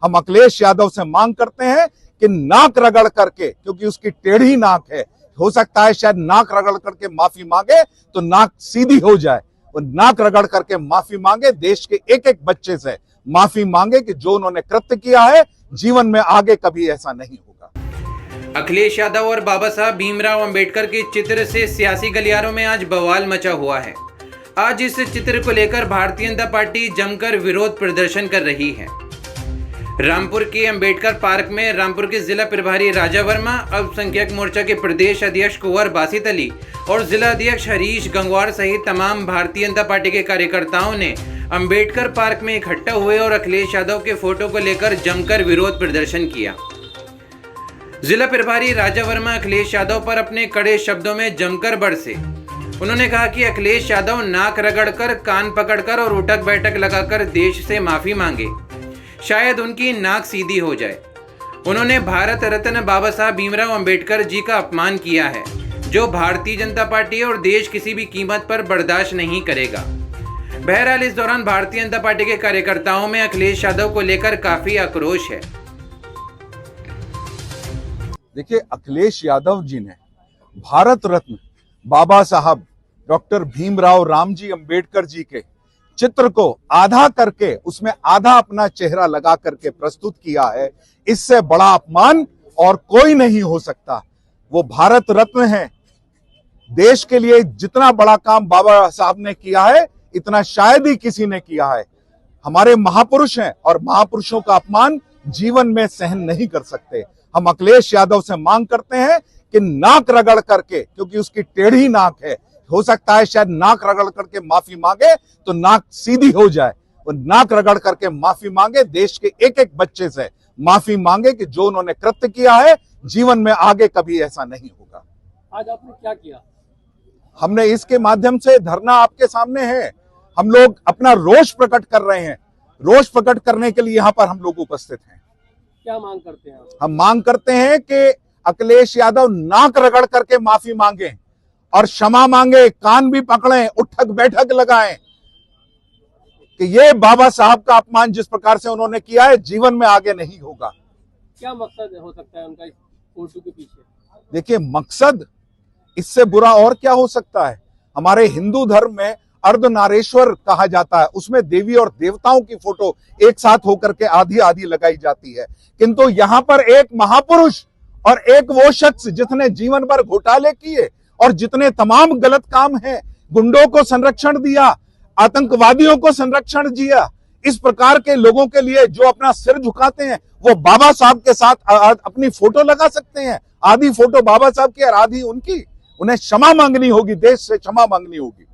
हम अखिलेश यादव से मांग करते हैं कि नाक रगड़ करके, क्योंकि उसकी टेढ़ी नाक है, हो सकता है शायद नाक रगड़ करके माफी मांगे तो नाक सीधी हो जाए। वो नाक रगड़ करके माफी मांगे, देश के एक एक बच्चे से माफी मांगे कि जो उन्होंने कृत्य किया है जीवन में आगे कभी ऐसा नहीं होगा। अखिलेश यादव और बाबा साहब भीमराव अंबेडकर के चित्र से सियासी गलियारों में आज बवाल मचा हुआ है। आज इस चित्र को लेकर भारतीय जनता पार्टी जमकर विरोध प्रदर्शन कर रही है। रामपुर के अंबेडकर पार्क में रामपुर के जिला प्रभारी राजा वर्मा, अल्पसंख्यक मोर्चा के प्रदेश अध्यक्ष कुंवर बासित अली और जिला अध्यक्ष हरीश गंगवार सहित तमाम भारतीय जनता पार्टी के कार्यकर्ताओं ने अंबेडकर पार्क में इकट्ठा हुए और अखिलेश यादव के फोटो को लेकर जमकर विरोध प्रदर्शन किया। जिला प्रभारी राजा वर्मा अखिलेश यादव पर अपने कड़े शब्दों में जमकर बरसे। उन्होंने कहा कि अखिलेश यादव नाक रगड़कर, कान पकड़कर और उठक बैठक लगाकर देश से माफी मांगे, शायद उनकी नाक सीधी हो जाए। उन्होंने भारत रत्न बाबा साहब भीमराव अंबेडकर जी का अपमान किया है, जो भारतीय जनता पार्टी और देश किसी भी कीमत पर बर्दाश्त नहीं करेगा। बहरहाल इस दौरान भारतीय जनता पार्टी के कार्यकर्ताओं में अखिलेश यादव को लेकर काफी आक्रोश है। देखिए, अखिलेश यादव जी ने भारत रत्न बाबा साहब डॉक्टर भीमराव रामजी अंबेडकर जी के चित्र को आधा करके उसमें आधा अपना चेहरा लगा करके प्रस्तुत किया है। इससे बड़ा अपमान और कोई नहीं हो सकता। वो भारत रत्न हैं। देश के लिए जितना बड़ा काम बाबा साहब ने किया है इतना शायद ही किसी ने किया है। हमारे महापुरुष हैं और महापुरुषों का अपमान जीवन में सहन नहीं कर सकते। हम अखिलेश यादव से मांग करते हैं कि नाक रगड़ करके, क्योंकि उसकी टेढ़ी नाक है, हो सकता है शायद नाक रगड़ करके माफी मांगे तो नाक सीधी हो जाए। वो नाक रगड़ करके माफी मांगे, देश के एक एक बच्चे से माफी मांगे कि जो उन्होंने कृत्य किया है जीवन में आगे कभी ऐसा नहीं होगा। आज आपने क्या किया? हमने इसके माध्यम से धरना आपके सामने है। हम लोग अपना रोष प्रकट कर रहे हैं। रोष प्रकट करने के लिए यहाँ पर हम लोग उपस्थित हैं। क्या मांग करते हैं? हम मांग करते हैं कि अखिलेश यादव नाक रगड़ करके माफी मांगे और क्षमा मांगे, कान भी पकड़ें, उठक बैठक लगाएं कि ये बाबा साहब का अपमान जिस प्रकार से उन्होंने किया है जीवन में आगे नहीं होगा। क्या मकसद हो सकता है उनका इस फोटो के पीछे? देखिए, मकसद इससे बुरा और क्या हो सकता है। हमारे हिंदू धर्म में अर्धनारीश्वर कहा जाता है, उसमें देवी और देवताओं की फोटो एक साथ होकर के आधी आधी लगाई जाती है, किंतु यहाँ पर एक महापुरुष और एक वो शख्स जिसने जीवन भर घोटाले किए और जितने तमाम गलत काम हैं, गुंडों को संरक्षण दिया, आतंकवादियों को संरक्षण दिया, इस प्रकार के लोगों के लिए जो अपना सिर झुकाते हैं, वो बाबा साहब के साथ अपनी फोटो लगा सकते हैं। आधी फोटो बाबा साहब की और आधी उनकी। उन्हें क्षमा मांगनी होगी, देश से क्षमा मांगनी होगी।